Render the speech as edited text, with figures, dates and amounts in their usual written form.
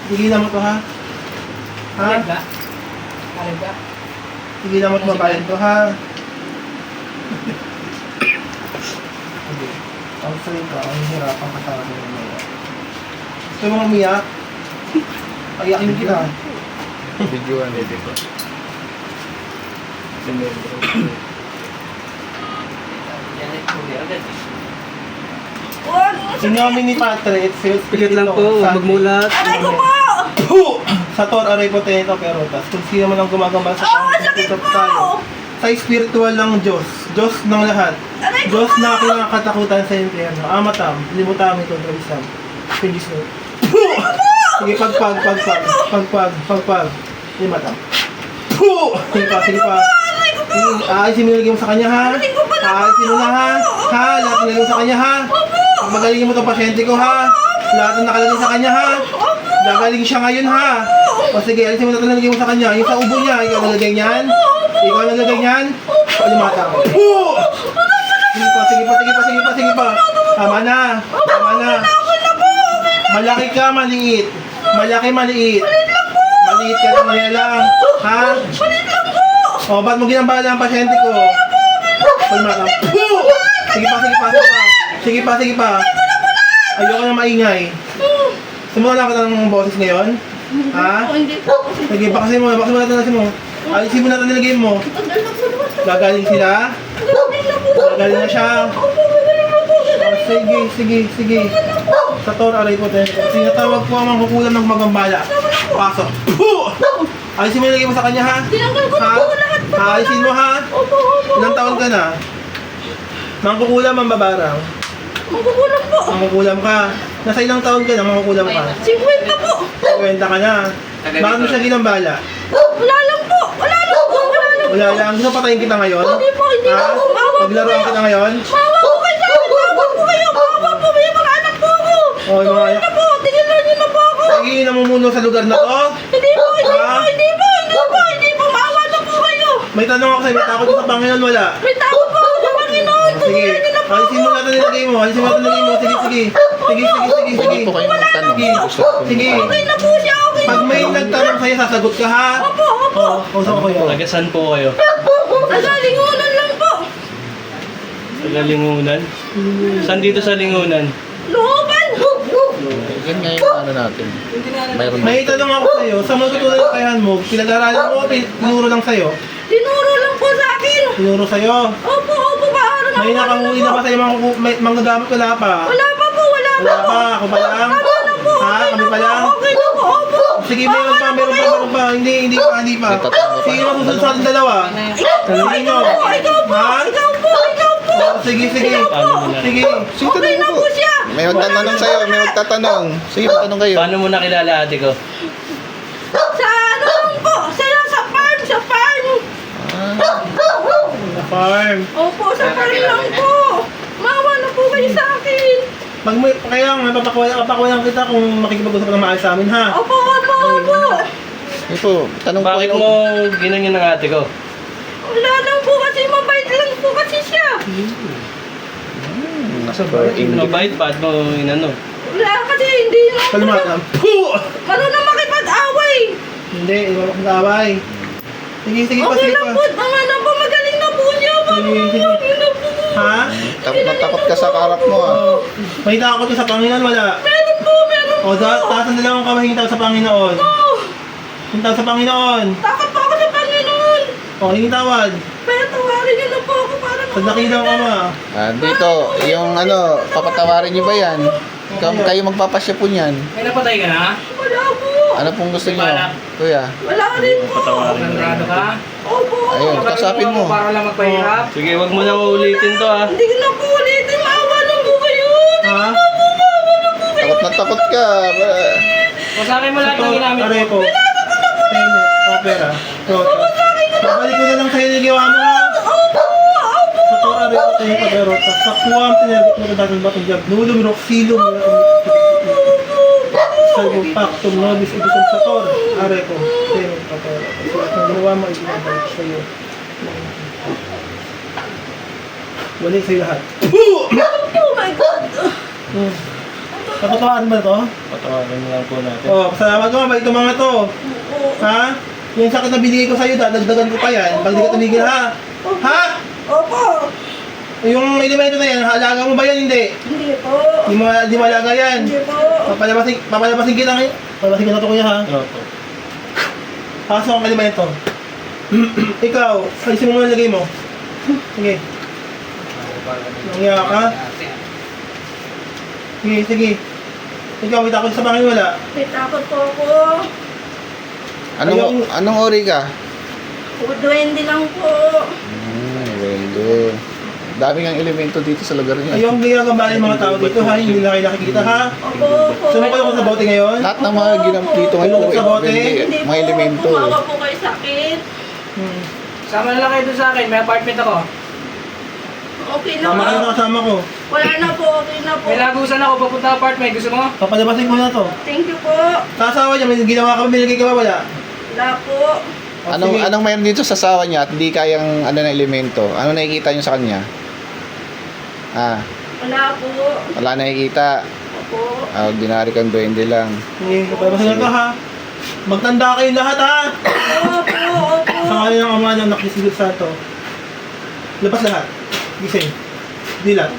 Tigilan mo to ha. Ha? Alag ka? Tigilan mo at mabayan to ha. Ang sa'yo ka, ang hirapan ka sa akin mamaya. Gusto mo umiyak? Ayakin kita. Videoan dito ko. Sinomi ni Patrick, Pikit lang po, huwag magmulat. Aray ko po! Sa Tor, aray po tayo pero tas kung sino man ang gumagamba sa sakit po! sa spiritual ng Diyos, Diyos ng lahat, Aray ko Diyos po! na kinakatakutan sa impyerno, Amatam, limutam ito, Trisam, Pindis mo. Sige, pagpag, limatam. Sige pa, sige pa. Aayusin mo yung lagay mo sa kanya ha. Aayusin mo na ha. Ha, lahat nilagay mo sa kanya ha. Pag magalingin mo itong pasyente ko ha. Lahat ng nakalagay sa kanya ha. Gagaling siya ngayon ha. O sige, alisin mo na ito nalagay mo sa kanya. Yung sa ubo niya, ikaw nalagay niyan. Ikaw nalagay niyan. O limatang. Sige pa. Tama na. Malaki ka, maliit. Maliit ka lang, maliit lang. Ha? O, ba't mo ginambala ang pasyente ko? Limatang. Sige pa. Ayoko na maingay. Sumula ka ng boses ngayon? Ha? Hindi po. Sige, bakasin mo natin mo. Alisin mo natin nilagay mo. Gagaling sila? Gagaling na siya? Oh, sige. Sa Tor, aray po tayo. Sinatawag po ang mangkukulam ng magambala. Pasok. Alisin mo nilagay mo sa kanya ha? Tinanggal ko na Ha? po lahat po. Alisin mo ha? Opo. Ilang taon ka na? Mangkukulam ang babarang. Magkukulang po. Mangkukulam ka. Nasa ilang taon ka na mangkukulam ka? 50 po. Kwenta ka na. Bakit mo siya ginambala? Wala lang po. Wala lang. Gusto patayin kita ngayon? Hindi po. Ha? Paglaruan kita ngayon? Mawa po kayo sa akin. Mawa po kayo. Mawa po. May mga anak po ako. Oh, yung mga anak. Ano po? Tigilan niyo na po ako. Sige, namumuno sa lugar na to? Hindi po. Ha? Hindi po. Mawa na po kayo. May tanong ako sa'yo. May takot ka sa Panginoon? Wala. May tao po ako sa Panginoon. Sige. Tigilan niyo na po Alisin mo natin nilagay mo. Sige. Huwag po kayo magtanong. Gusto ko Sige. Okay na po siya. Okay na Pag po. may nagtanong sa'yo, sasagot ka ha? Opo. Oo, kausap ko yun. Tagasan po kayo. Agalingunan lang po. Taga Lingunan. Saan dito sa Lingunan? Looban. Yan nga yung ano natin. Mayroon May tanong ako sa'yo. Sa matutunan ng kayahan mo, pinag-aralan mo o tinuro lang sa'yo? Tinuro lang po sa akin. Tinuro sa'yo. Opo. Maaari na May po. nakahuli na ba sa'yo manggagamit? Wala pa. Wala pa po. Wala pa. Ako pa lang? Ha? Kami pa lang? Okay na po. Opo. Sige, meron pa. Hindi pa. Sige, masusunod sa ating dalawa. Tanungin nyo. Ikaw po. Ha? Oh, sige. Paano mo na? Sige. Okay na po siya. May magtatanong sa'yo, may magtatanong. Sige, magtanong kayo. Paano mo nakilala ate ko? Sa ano lang po. Sa farm. Sa farm. Opo. Sa farm lang po. Mawa na po kayo sa akin. Kaya nga, papakuwalan kita kung makikipag-usap ng maayos sa amin, ha? Opo. Ito, tanong po Bakit kayo. mo ginanyan ng ate ko? Wala lang po kasi mabait lang po kasi siya. Nasa bar English. Mabait, ba't mo inano? Wala kasi hindi lang. Kalmatan. Marunong makipag-away. Hindi, iwan ko away. Sige pa. Okay lang po. Tama na po. Magaling na po niya. Sige. Magaling na po. Ha? Takot na takot ka sa karap mo ah. Oh, may takot ka sa Panginoon, wala? Meron po. O, taasan na lang ang kamay, hingi sa Panginoon. Hingi sa Panginoon. Takot po ako sa Panginoon. O, hingi tawad. Pero tawarin niyo na po ako para Sa dakilang ama. Dito, yung ano, papatawarin niyo ba yan? Kayo magpapasya po niyan. May napatay ka na? Wala po. Ano pong gusto niyo? Kuya, Wala rin po. Patawarin mo. ka? Opo. ayun, kasapin mo. Para lang magpahirap. Sige, wag mo na uulitin to ha. Hindi na po ulitin. Maawa na po kayo. Ha? Takot na takot ka. Masakin mo lahat ng ginamit mo. Aray po. Pene, opera. Babalik ko na lang sa'yo yung gawa mo, ha? Sa to, aray po tayo pag-arota. Sa kuwam, tinagit mo na dating batong jab. Nulong, roxilum. Salvo pactum nobis ibusog sa tor. Aray ko. Pene, opera. So, at ang ginawa mo, ibinabalik sa'yo. Balik sa'yo lahat. Oh my God. Hmm. Ito Napatawaran ba to? Patawarin mo lang po natin. Oh, salamat ko, mabait ko mga to. Oo. Ha? Yung sakit na binigay ko sa'yo, dadagdagan ko pa yan. Pag di ka tumigil, ha? Ha? Opo. Yung elemento na yan, halaga mo ba yan? Hindi. Hindi po. Di mo halaga yan. Hindi po. Papalabasin kita ngayon. Papalabasin kita to kuya, ha? Opo. Pasok ang elemento. Ikaw, alisin mo muna lagay mo. Sige. Nangiyak ka? Sige, sige. Ikaw, may takot sa bangin wala. May takot po ako. Anong ori ka? Duwende lang po. Wende. Dami ng elemento dito sa lugar niya. Ayaw ang ginagabahin mga tao dito, ha? Hindi na kayo nakikita, ha? Opo, opo. Sumuko ako sa bote ngayon. Lahat ng mga ginamit dito ngayon, Tulog sa bote? Hindi mga elemento. po. Kumawa po kayo sa akin. Hmm. Sama na lang kayo doon sa akin. May apartment ako. Okay na Tama po. ka na kasama ko. Wala na po. Okay na po. May lagusan ako. Papunta apartment. Gusto mo? Papalabasin ko na to. Thank you po. Sa asawa niya, may ginawa ka ba, binigay ka ba, wala? Wala po. O, sige. Anong mayroon dito sa sawa niya at di kayang ano na elemento? Ano nakikita niyo sa kanya? Wala po. Wala nakikita. Opo. Ordinary kang duwende lang. Sige, papalabasin na to, ha? Magtanda kayong lahat, ha? Opo, opo. Sa kanya ng ama ng anak ni Espiritu Santo. Labas lahat. Gising. Dilat.